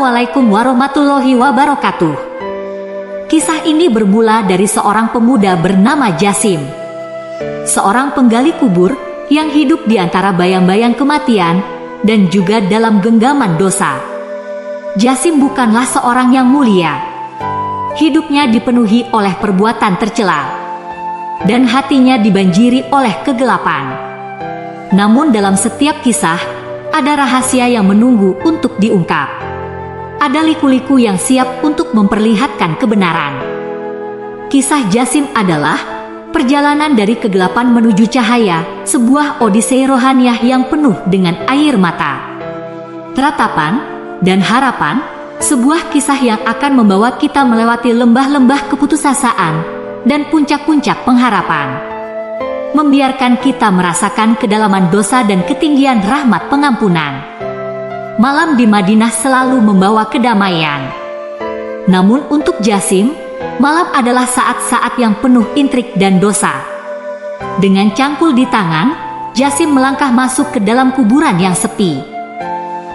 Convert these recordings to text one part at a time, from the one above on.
Assalamualaikum warahmatullahi wabarakatuh. Kisah ini bermula dari seorang pemuda bernama Jasim, seorang penggali kubur yang hidup di antara bayang-bayang kematian dan juga dalam genggaman dosa. Jasim bukanlah seorang yang mulia. Hidupnya dipenuhi oleh perbuatan tercela dan hatinya dibanjiri oleh kegelapan. Namun dalam setiap kisah ada rahasia yang menunggu untuk diungkap. Ada liku-liku yang siap untuk memperlihatkan kebenaran. Kisah Jasim adalah perjalanan dari kegelapan menuju cahaya, sebuah odisei rohaniah yang penuh dengan air mata, ratapan, dan harapan, sebuah kisah yang akan membawa kita melewati lembah-lembah keputusasaan dan puncak-puncak pengharapan, membiarkan kita merasakan kedalaman dosa dan ketinggian rahmat pengampunan. Malam di Madinah selalu membawa kedamaian. Namun untuk Jasim, malam adalah saat-saat yang penuh intrik dan dosa. Dengan cangkul di tangan, Jasim melangkah masuk ke dalam kuburan yang sepi.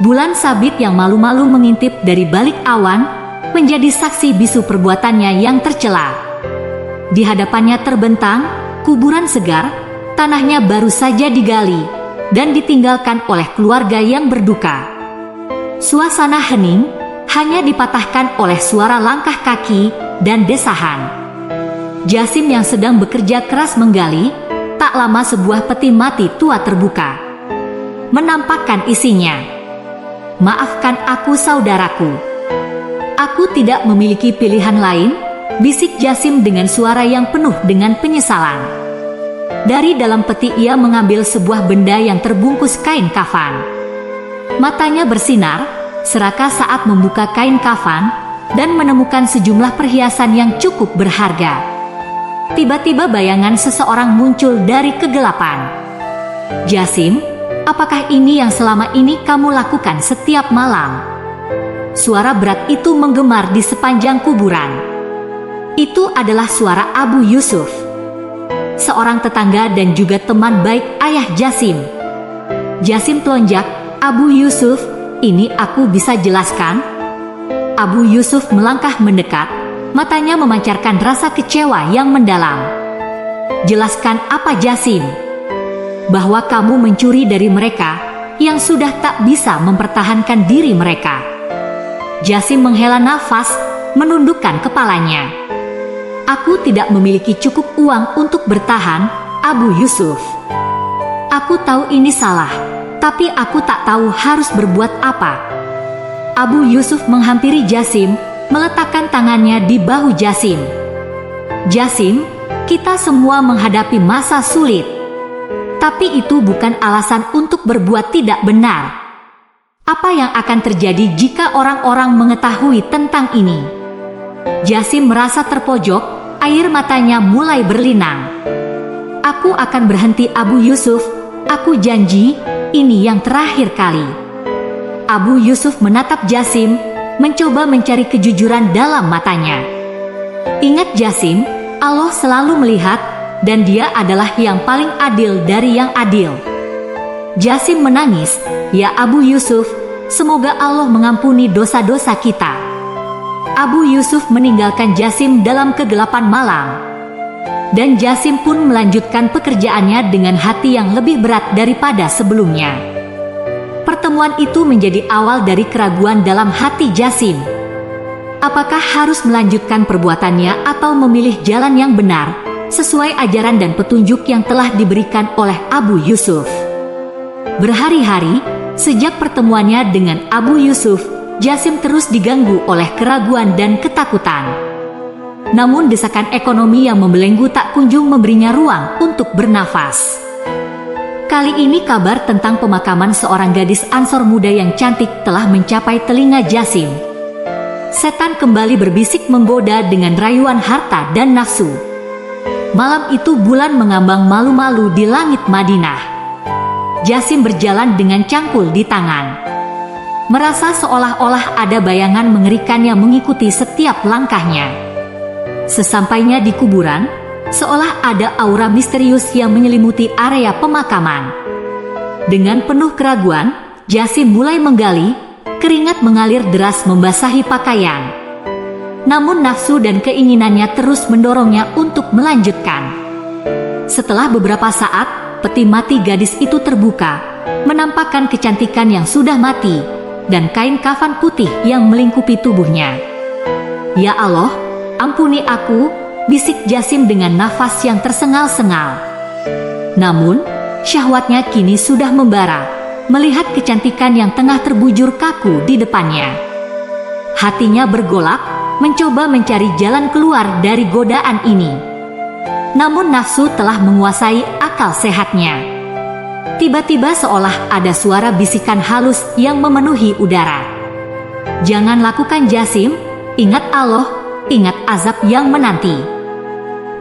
Bulan sabit yang malu-malu mengintip dari balik awan menjadi saksi bisu perbuatannya yang tercela. Di hadapannya terbentang kuburan segar, tanahnya baru saja digali dan ditinggalkan oleh keluarga yang berduka. Suasana hening hanya dipatahkan oleh suara langkah kaki dan desahan. Jasim yang sedang bekerja keras menggali, tak lama sebuah peti mati tua terbuka, menampakkan isinya. "Maafkan aku saudaraku. Aku tidak memiliki pilihan lain," bisik Jasim dengan suara yang penuh dengan penyesalan. Dari dalam peti ia mengambil sebuah benda yang terbungkus kain kafan. Matanya bersinar, serakah saat membuka kain kafan dan menemukan sejumlah perhiasan yang cukup berharga. Tiba-tiba bayangan seseorang muncul dari kegelapan. "Jasim, apakah ini yang selama ini kamu lakukan setiap malam?" Suara berat itu menggema di sepanjang kuburan. Itu adalah suara Abu Yusuf, seorang tetangga dan juga teman baik ayah Jasim. Jasim telonjak. "Abu Yusuf, ini aku bisa jelaskan?" Abu Yusuf melangkah mendekat, matanya memancarkan rasa kecewa yang mendalam. "Jelaskan apa Jasim?" "Bahwa kamu mencuri dari mereka yang sudah tak bisa mempertahankan diri mereka." Jasim menghela nafas, menundukkan kepalanya. "Aku tidak memiliki cukup uang untuk bertahan, Abu Yusuf. Aku tahu ini salah, tapi aku tak tahu harus berbuat apa." Abu Yusuf menghampiri Jasim, meletakkan tangannya di bahu Jasim. "Jasim, kita semua menghadapi masa sulit. Tapi itu bukan alasan untuk berbuat tidak benar. Apa yang akan terjadi jika orang-orang mengetahui tentang ini?" Jasim merasa terpojok, air matanya mulai berlinang. "Aku akan berhenti Abu Yusuf, aku janji, ini yang terakhir kali." Abu Yusuf menatap Jasim, mencoba mencari kejujuran dalam matanya. "Ingat Jasim, Allah selalu melihat, dan Dia adalah yang paling adil dari yang adil." Jasim menangis, "Ya Abu Yusuf, semoga Allah mengampuni dosa-dosa kita." Abu Yusuf meninggalkan Jasim dalam kegelapan malam. Dan Jasim pun melanjutkan pekerjaannya dengan hati yang lebih berat daripada sebelumnya. Pertemuan itu menjadi awal dari keraguan dalam hati Jasim. Apakah harus melanjutkan perbuatannya atau memilih jalan yang benar, sesuai ajaran dan petunjuk yang telah diberikan oleh Abu Yusuf? Berhari-hari, sejak pertemuannya dengan Abu Yusuf, Jasim terus diganggu oleh keraguan dan ketakutan. Namun desakan ekonomi yang membelenggu tak kunjung memberinya ruang untuk bernafas. Kali ini kabar tentang pemakaman seorang gadis Ansor muda yang cantik telah mencapai telinga Jasim. Setan kembali berbisik menggoda dengan rayuan harta dan nafsu. Malam itu bulan mengambang malu-malu di langit Madinah. Jasim berjalan dengan cangkul di tangan, merasa seolah-olah ada bayangan mengerikan yang mengikuti setiap langkahnya. Sesampainya di kuburan, seolah ada aura misterius yang menyelimuti area pemakaman. Dengan penuh keraguan, Jasim mulai menggali, keringat mengalir deras membasahi pakaian. Namun nafsu dan keinginannya terus mendorongnya untuk melanjutkan. Setelah beberapa saat, peti mati gadis itu terbuka, menampakkan kecantikan yang sudah mati, dan kain kafan putih yang melingkupi tubuhnya. "Ya Allah, ampuni aku," bisik Jasim dengan nafas yang tersengal-sengal. Namun, syahwatnya kini sudah membara, melihat kecantikan yang tengah terbujur kaku di depannya. Hatinya bergolak, mencoba mencari jalan keluar dari godaan ini. Namun nafsu telah menguasai akal sehatnya. Tiba-tiba seolah ada suara bisikan halus yang memenuhi udara. "Jangan lakukan Jasim, ingat Allah, ingat azab yang menanti."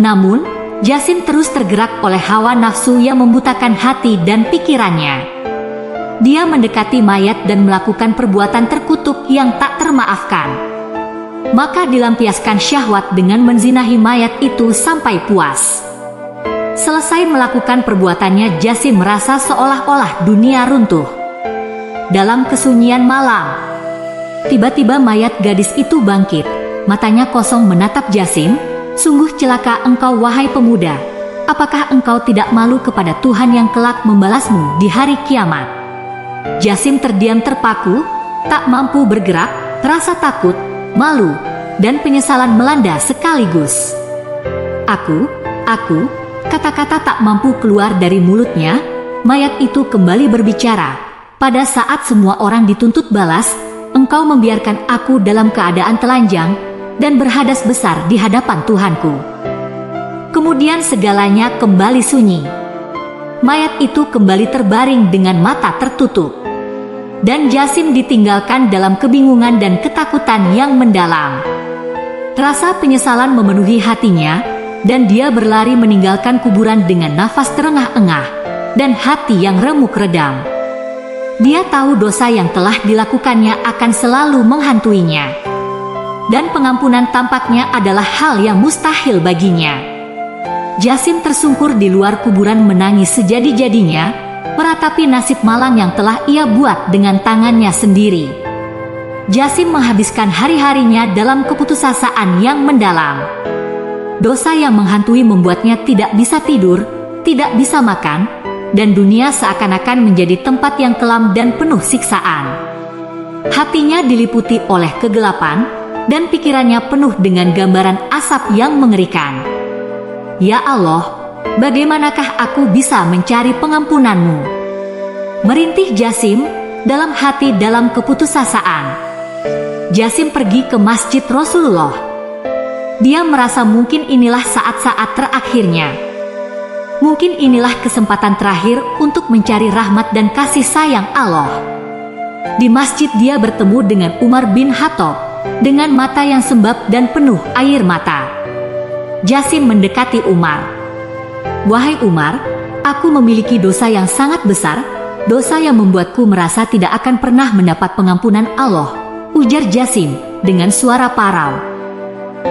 Namun, Jasim terus tergerak oleh hawa nafsu yang membutakan hati dan pikirannya. Dia mendekati mayat dan melakukan perbuatan terkutuk yang tak termaafkan. Maka dilampiaskan syahwat dengan menzinahi mayat itu sampai puas. Selesai melakukan perbuatannya, Jasim merasa seolah-olah dunia runtuh. Dalam kesunyian malam, tiba-tiba mayat gadis itu bangkit. Matanya kosong menatap Jasim. "Sungguh celaka engkau wahai pemuda. Apakah engkau tidak malu kepada Tuhan yang kelak membalasmu di hari kiamat?" Jasim terdiam terpaku, tak mampu bergerak, rasa takut, malu, dan penyesalan melanda sekaligus. Aku, kata-kata tak mampu keluar dari mulutnya. Mayat itu kembali berbicara. "Pada saat semua orang dituntut balas, engkau membiarkan aku dalam keadaan telanjang dan berhadas besar di hadapan Tuhanku." Kemudian segalanya kembali sunyi. Mayat itu kembali terbaring dengan mata tertutup. Dan Jasim ditinggalkan dalam kebingungan dan ketakutan yang mendalam. Rasa penyesalan memenuhi hatinya, dan dia berlari meninggalkan kuburan dengan nafas terengah-engah dan hati yang remuk redam. Dia tahu dosa yang telah dilakukannya akan selalu menghantuinya. Dan pengampunan tampaknya adalah hal yang mustahil baginya. Jasim tersungkur di luar kuburan menangis sejadi-jadinya, meratapi nasib malang yang telah ia buat dengan tangannya sendiri. Jasim menghabiskan hari-harinya dalam keputusasaan yang mendalam. Dosa yang menghantui membuatnya tidak bisa tidur, tidak bisa makan, dan dunia seakan-akan menjadi tempat yang kelam dan penuh siksaan. Hatinya diliputi oleh kegelapan, dan pikirannya penuh dengan gambaran asap yang mengerikan. "Ya Allah, bagaimanakah aku bisa mencari pengampunan-Mu?" merintih Jasim dalam hati dalam keputusasaan. Jasim pergi ke Masjid Rasulullah. Dia merasa mungkin inilah saat-saat terakhirnya. Mungkin inilah kesempatan terakhir untuk mencari rahmat dan kasih sayang Allah. Di masjid dia bertemu dengan Umar bin Khattab dengan mata yang sembab dan penuh air mata. Jasim mendekati Umar. "Wahai Umar, aku memiliki dosa yang sangat besar, dosa yang membuatku merasa tidak akan pernah mendapat pengampunan Allah," ujar Jasim dengan suara parau.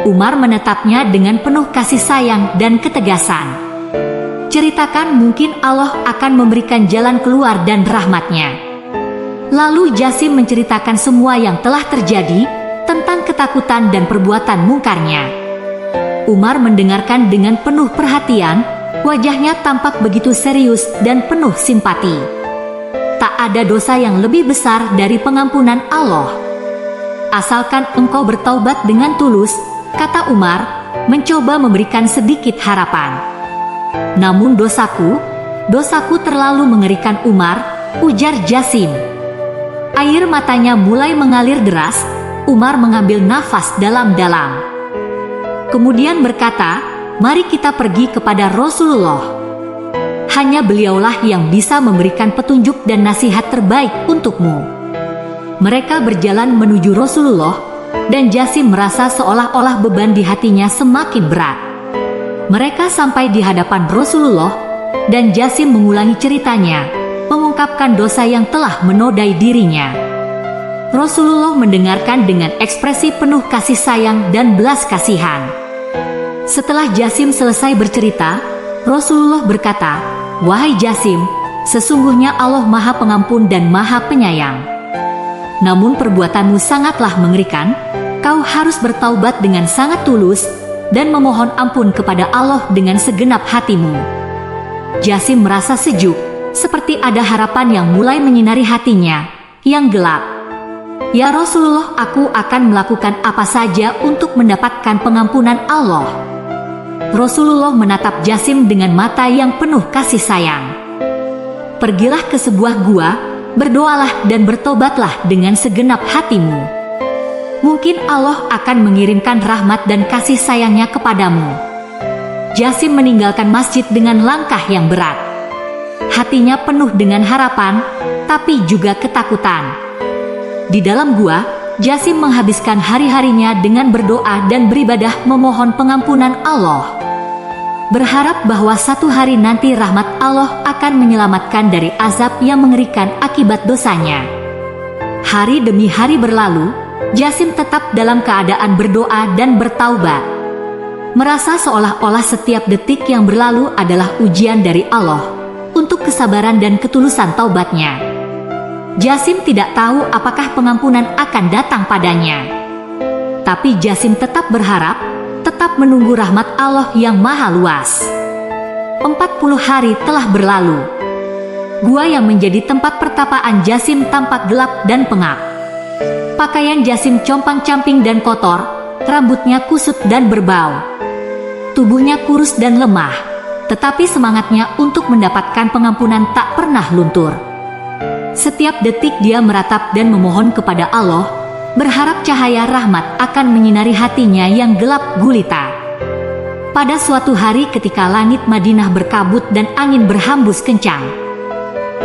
Umar menatapnya dengan penuh kasih sayang dan ketegasan. "Ceritakan, mungkin Allah akan memberikan jalan keluar dan rahmatnya." Lalu Jasim menceritakan semua yang telah terjadi, tentang ketakutan dan perbuatan mungkarnya. Umar mendengarkan dengan penuh perhatian, wajahnya tampak begitu serius dan penuh simpati. "Tak ada dosa yang lebih besar dari pengampunan Allah. Asalkan engkau bertaubat dengan tulus," kata Umar, mencoba memberikan sedikit harapan. "Namun dosaku terlalu mengerikan Umar," ujar Jasim. Air matanya mulai mengalir deras. Umar mengambil nafas dalam-dalam. Kemudian berkata, "Mari kita pergi kepada Rasulullah. Hanya beliaulah yang bisa memberikan petunjuk dan nasihat terbaik untukmu." Mereka berjalan menuju Rasulullah, dan Jasim merasa seolah-olah beban di hatinya semakin berat. Mereka sampai di hadapan Rasulullah, dan Jasim mengulangi ceritanya, mengungkapkan dosa yang telah menodai dirinya. Rasulullah mendengarkan dengan ekspresi penuh kasih sayang dan belas kasihan. Setelah Jasim selesai bercerita, Rasulullah berkata, "Wahai Jasim, sesungguhnya Allah Maha Pengampun dan Maha Penyayang. namun perbuatanmu sangatlah mengerikan. Kau harus bertaubat dengan sangat tulus dan memohon ampun kepada Allah dengan segenap hatimu." Jasim merasa sejuk, seperti ada harapan yang mulai menyinari hatinya yang gelap. "Ya Rasulullah, aku akan melakukan apa saja untuk mendapatkan pengampunan Allah." Rasulullah menatap Jasim dengan mata yang penuh kasih sayang. "Pergilah ke sebuah gua, berdoalah dan bertobatlah dengan segenap hatimu. Mungkin Allah akan mengirimkan rahmat dan kasih sayangnya kepadamu." Jasim meninggalkan masjid dengan langkah yang berat. Hatinya penuh dengan harapan, tapi juga ketakutan. Di dalam gua, Jasim menghabiskan hari-harinya dengan berdoa dan beribadah memohon pengampunan Allah. Berharap bahwa satu hari nanti rahmat Allah akan menyelamatkan dari azab yang mengerikan akibat dosanya. Hari demi hari berlalu, Jasim tetap dalam keadaan berdoa dan bertaubat. Merasa seolah-olah setiap detik yang berlalu adalah ujian dari Allah untuk kesabaran dan ketulusan taubatnya. Jasim tidak tahu apakah pengampunan akan datang padanya. Tapi Jasim tetap berharap, tetap menunggu rahmat Allah yang maha luas. 40 hari telah berlalu. Gua yang menjadi tempat pertapaan Jasim tampak gelap dan pengap. Pakaian Jasim compang-camping dan kotor, rambutnya kusut dan berbau. Tubuhnya kurus dan lemah, tetapi semangatnya untuk mendapatkan pengampunan tak pernah luntur. Setiap detik dia meratap dan memohon kepada Allah, berharap cahaya rahmat akan menyinari hatinya yang gelap gulita. Pada suatu hari ketika langit Madinah berkabut dan angin berhembus kencang,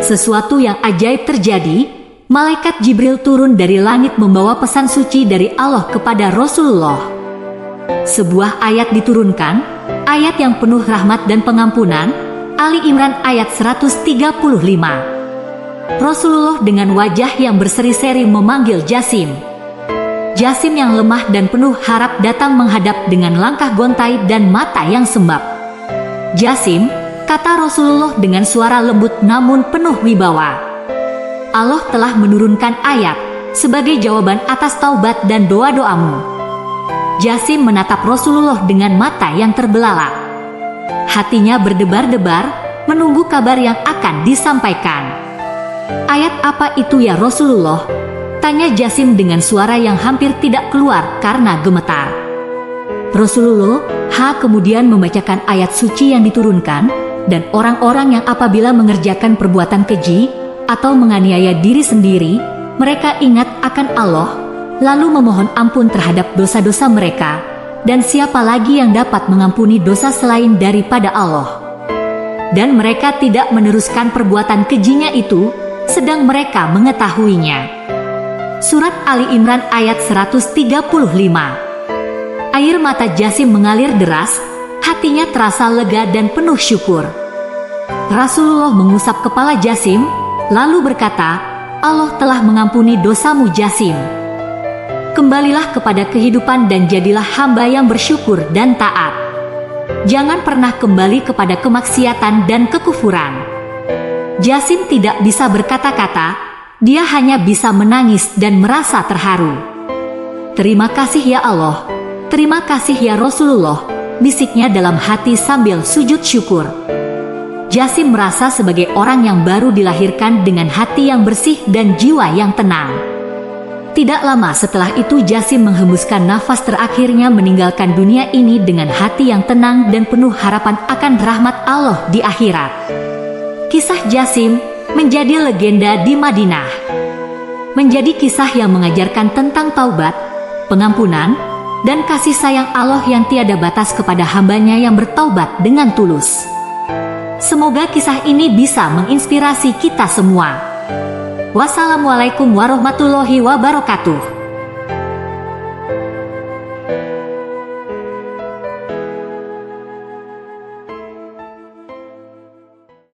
sesuatu yang ajaib terjadi. Malaikat Jibril turun dari langit membawa pesan suci dari Allah kepada Rasulullah. Sebuah ayat diturunkan, ayat yang penuh rahmat dan pengampunan, Ali Imran ayat 135. Rasulullah dengan wajah yang berseri-seri memanggil Jasim. Jasim yang lemah dan penuh harap datang menghadap dengan langkah gontai dan mata yang sembab. "Jasim," kata Rasulullah dengan suara lembut namun penuh wibawa. "Allah telah menurunkan ayat sebagai jawaban atas taubat dan doa-doamu." Jasim menatap Rasulullah dengan mata yang terbelalak. Hatinya berdebar-debar, menunggu kabar yang akan disampaikan. "Ayat apa itu ya Rasulullah?" tanya Jasim dengan suara yang hampir tidak keluar karena gemetar. Rasulullah kemudian membacakan ayat suci yang diturunkan, dan orang-orang yang apabila mengerjakan perbuatan keji atau menganiaya diri sendiri, mereka ingat akan Allah, lalu memohon ampun terhadap dosa-dosa mereka, dan siapa lagi yang dapat mengampuni dosa selain daripada Allah? Dan mereka tidak meneruskan perbuatan kejinya itu, sedang mereka mengetahuinya. Surat Ali Imran ayat 135. Air mata Jasim mengalir deras, hatinya terasa lega dan penuh syukur. Rasulullah mengusap kepala Jasim, lalu berkata, "Allah telah mengampuni dosamu Jasim. Kembalilah kepada kehidupan dan jadilah hamba yang bersyukur dan taat. Jangan pernah kembali kepada kemaksiatan dan kekufuran." Jasim tidak bisa berkata-kata, dia hanya bisa menangis dan merasa terharu. "Terima kasih ya Allah, terima kasih ya Rasulullah," bisiknya dalam hati sambil sujud syukur. Jasim merasa sebagai orang yang baru dilahirkan dengan hati yang bersih dan jiwa yang tenang. Tidak lama setelah itu Jasim menghembuskan nafas terakhirnya meninggalkan dunia ini dengan hati yang tenang dan penuh harapan akan rahmat Allah di akhirat. Kisah Jasim menjadi legenda di Madinah. Menjadi kisah yang mengajarkan tentang taubat, pengampunan, dan kasih sayang Allah yang tiada batas kepada hambanya yang bertaubat dengan tulus. Semoga kisah ini bisa menginspirasi kita semua. Wassalamualaikum warahmatullahi wabarakatuh.